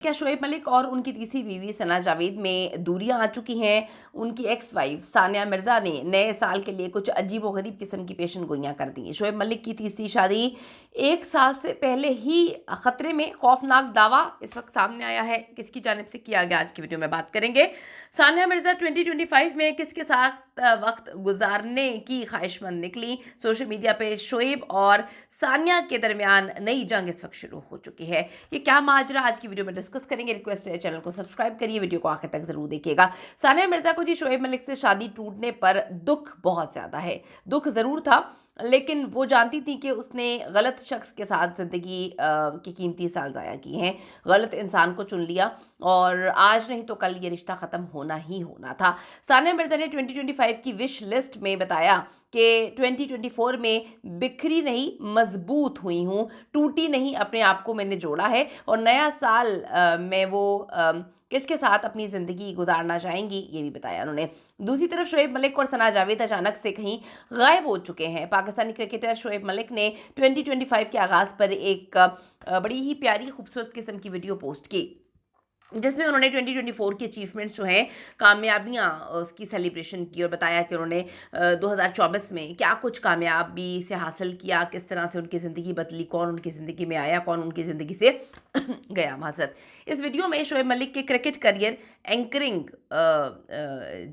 क्या शोएब मलिक और उनकी तीसरी बीवी सना जावेद में दूरियां आ चुकी हैं? उनकी एक्स वाइफ सानिया मिर्जा ने नए साल के लिए कुछ अजीबोगरीब किस्म की पेशन गोइयां कर दी हैं। शोएब मलिक की तीसरी शादी 1 साल से पहले ही खतरे में, खौफनाक दावा इस वक्त सामने आया है। किसकी जानिब से किया गया, आज की वीडियो में बात करेंगे। सानिया मिर्जा 2025 में किसके साथ वक्त गुजारने की ख्वाहिशमंद निकली? सोशल मीडिया पे शोएब और सानिया के दरमियान नई जंग इस वक्त शुरू हो चुकी है। ये क्या माजरा, आज की वीडियो में डिस्कस करेंगे। रिक्वेस्ट है चैनल को सब्सक्राइब करिए, वीडियो को आखिर तक जरूर देखिएगा। सानिया मिर्जा को जी शोएब मलिक से शादी टूटने पर दुख बहुत ज्यादा है। दुख जरूर था, लेकिन वो जानती थी कि उसने गलत शख्स के साथ ज़िंदगी की कीमती साल ज़ाया किए हैं, गलत इंसान को चुन लिया और आज नहीं तो कल ये रिश्ता ख़त्म होना ही होना था। सानिया मिर्जा ने 2025 की विश लिस्ट में बताया कि 2024 में बिखरी नहीं मजबूत हुई हूँ, टूटी नहीं, अपने आप को मैंने जोड़ा है और नया साल में वो किसके साथ अपनी ज़िंदगी गुजारना चाहेंगी ये भी बताया उन्होंने। दूसरी तरफ शोएब मलिक और सना जावेद अचानक से कहीं गायब हो चुके हैं। पाकिस्तानी क्रिकेटर शोएब मलिक ने 2025 के आगाज़ पर एक बड़ी ही प्यारी खूबसूरत किस्म की वीडियो पोस्ट की, जिसमें उन्होंने 2024 की अचीवमेंट्स जो हैं, कामयाबियाँ, उसकी सेलिब्रेशन की और बताया कि उन्होंने 2024 में क्या कुछ कामयाबी से हासिल किया, किस तरह से उनकी ज़िंदगी बदली, कौन उनकी ज़िंदगी में आया, कौन उनकी ज़िंदगी से गया। माज़रत। इस वीडियो में शोएब मलिक के क्रिकेट करियर एंकरिंग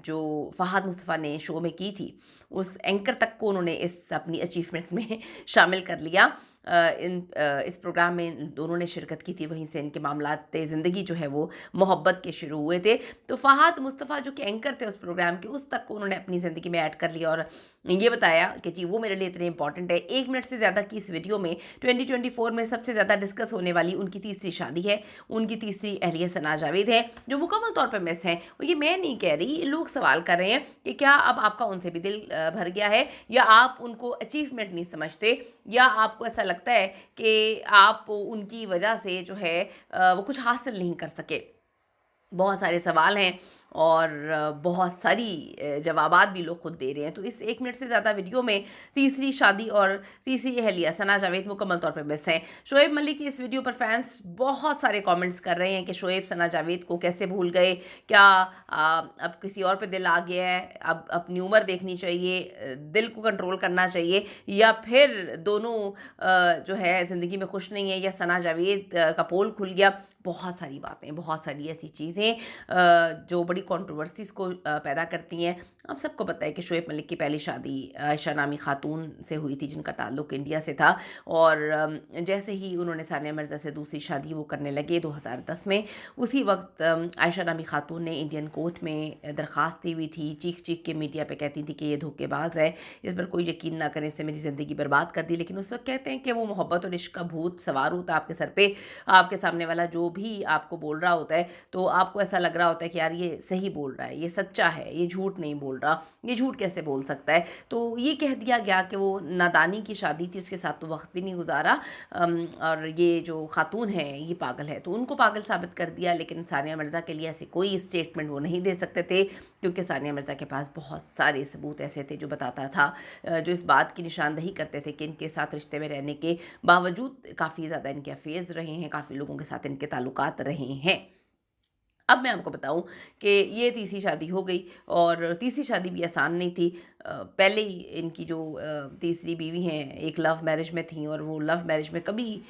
जो फ़हाद मुस्तफ़ा ने शो में की थी, उस एंकर तक को उन्होंने इस अपनी अचीवमेंट में शामिल कर लिया। इस प्रोग्राम में दोनों ने शिरकत की थी, वहीं से इनके मामलात ज़िंदगी जो है वो मोहब्बत के शुरू हुए थे। तो फ़हाद मुस्तफ़ा जो कि एंकर थे उस प्रोग्राम के, उस तक को उन्होंने अपनी ज़िंदगी में ऐड कर लिया और ये बताया कि जी वो मेरे लिए इतने इंपॉर्टेंट है। 1 मिनट से ज़्यादा की इस वीडियो में 2024 में सबसे ज़्यादा डिस्कस होने वाली उनकी तीसरी शादी है। उनकी तीसरी अहलिया सना जावेद है, जो मुकम्मल तौर पर मिस हैं। और ये मैं नहीं कह रही, लोग सवाल कर रहे हैं कि क्या अब आपका उनसे भी दिल भर गया है, या आप उनको अचीवमेंट नहीं समझते, या आपको ऐसा लगता है कि आप उनकी वजह से जो है वो कुछ हासिल नहीं कर सके। बहुत सारे सवाल हैं और बहुत सारी जवाबात भी लोग खुद दे रहे हैं। तो इस 1 मिनट से ज़्यादा वीडियो में तीसरी शादी और तीसरी अहलिया सना जावेद मुकम्मल तौर पे मिस हैं। शोएब मलिक की इस वीडियो पर फैंस बहुत सारे कमेंट्स कर रहे हैं कि शोएब सना जावेद को कैसे भूल गए, क्या अब किसी और पे दिल आ गया है, अब अपनी उम्र देखनी चाहिए, दिल को कंट्रोल करना चाहिए, या फिर दोनों जो है ज़िंदगी में खुश नहीं है, या सना जावेद का पोल खुल गया। बहुत सारी बातें, बहुत सारी ऐसी चीज़ें जो बड़ी कंट्रोवर्सीज़ को पैदा करती हैं। आप सबको पता है कि शोएब मलिक की पहली शादी आयशा नामी खातून से हुई थी, जिनका ताल्लुक़ इंडिया से था, और जैसे ही उन्होंने सानिया मिर्ज़ा से दूसरी शादी वो करने लगे 2010 में, उसी वक्त आयशा नामी खातून ने इंडियन कोर्ट में दरख्वास्त दी हुई थी। चीख चीख के मीडिया पे कहती थी कि ये धोखेबाज है, इस पर कोई यकीन ना करें, इससे मेरी ज़िंदगी बर्बाद कर दी। लेकिन उस वक्त कहते हैं कि वो मोहब्बत और इश्क का भूत सवार होता है आपके सर पे। आपके सामने वाला जो भी आपको बोल रहा होता है, तो आपको ऐसा लग रहा होता है कि यार ये सही बोल रहा है, ये सच्चा है, ये झूठ नहीं बोल रहा, ये झूठ कैसे बोल सकता है। तो ये कह दिया गया कि वो नादानी की शादी थी, उसके साथ तो वक्त भी नहीं गुजारा, और ये जो खातून है ये पागल है, तो उनको पागल साबित कर दिया। लेकिन सानिया मिर्ज़ा के लिए ऐसे कोई स्टेटमेंट वो नहीं दे सकते थे, क्योंकि सानिया मिर्ज़ा के पास बहुत सारे सबूत ऐसे थे जो बताता था, जो इस बात की निशानदही करते थे कि इनके साथ रिश्ते में रहने के बावजूद काफ़ी ज़्यादा इनके अफेयर्स रहे हैं, काफ़ी लोगों के साथ इनके ताल्लुकात रहे हैं। अब मैं आपको बताऊं कि ये तीसरी शादी हो गई, और तीसरी शादी भी आसान नहीं थी। पहले ही इनकी जो तीसरी बीवी हैं, एक लव मैरिज में थी, और वो लव मैरिज में कभी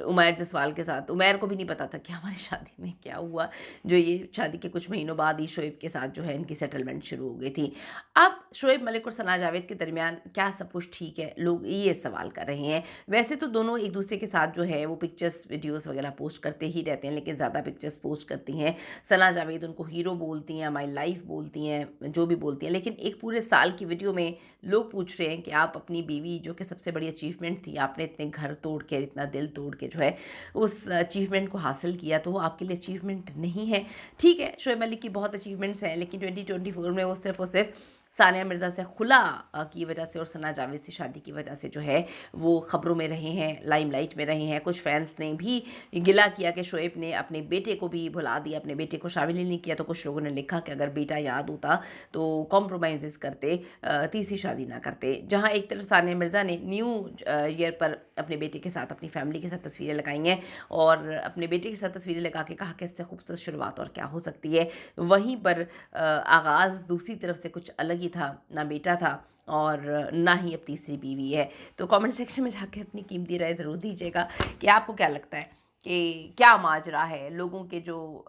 उमैर जसवाल के साथ, उमैर को भी नहीं पता था कि हमारी शादी में क्या हुआ, जो ये शादी के कुछ महीनों बाद ही शोएब के साथ जो है इनकी सेटलमेंट शुरू हो गई थी। अब शोएब मलिक और सना जावेद के दरमियान क्या सब कुछ ठीक है, लोग ये सवाल कर रहे हैं। वैसे तो दोनों एक दूसरे के साथ जो है वो पिक्चर्स वीडियोस वगैरह पोस्ट करते ही रहते हैं, लेकिन ज़्यादा पिक्चर्स पोस्ट करती हैं सना जावेद। उनको हीरो बोलती हैं, माई लाइफ बोलती हैं, जो भी बोलती हैं। लेकिन एक पूरे साल की वीडियो में लोग पूछ रहे हैं कि आप अपनी बीवी, जो कि सबसे बड़ी अचीवमेंट थी, आपने इतने घर तोड़ के, इतना दिल तोड़ के जो है उस अचीवमेंट को हासिल किया, तो वो आपके लिए अचीवमेंट नहीं है। ठीक है, शोएब मलिक की बहुत अचीवमेंट्स हैं, लेकिन 2024 में वो सिर्फ और सिर्फ सानिया मिर्ज़ा से खुला की वजह से और सना जावेद से शादी की वजह से जो है वो ख़बरों में रहे हैं, लाइमलाइट में रहे हैं। कुछ फैंस ने भी गिला किया कि शोएब ने अपने बेटे को भी भुला दिया, अपने बेटे को शामिल ही नहीं किया। तो कुछ लोगों ने लिखा कि अगर बेटा याद होता तो कॉम्प्रोमाइज़ करते, तीसरी शादी ना करते। जहाँ एक तरफ सानिया मिर्ज़ा ने न्यू ईयर पर अपने बेटे के साथ, अपनी फैमिली के साथ तस्वीरें लगाई हैं और अपने बेटे के साथ तस्वीरें लगा के कहा कि इससे खूबसूरत शुरुआत और क्या हो सकती है। वहीं पर आगाज़ दूसरी तरफ से कुछ अलग ही था, ना बेटा था और ना ही अब तीसरी बीवी है। तो कमेंट सेक्शन में जाके अपनी कीमती राय ज़रूर दीजिएगा कि आपको क्या लगता है कि क्या माजरा है, लोगों के जो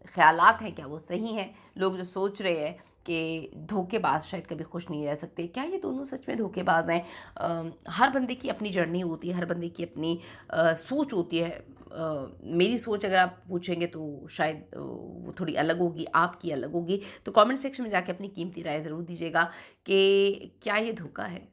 ख़यालात हैं क्या वो सही हैं? लोग जो सोच रहे हैं कि धोखेबाज शायद कभी खुश नहीं रह सकते, क्या ये दोनों सच में धोखेबाज हैं? हर बंदे की अपनी जर्नी होती है, हर बंदे की अपनी सोच होती है। मेरी सोच अगर आप पूछेंगे तो शायद वो थोड़ी अलग होगी, आपकी अलग होगी। तो कमेंट सेक्शन में जाके अपनी कीमती राय ज़रूर दीजिएगा कि क्या ये धोखा है?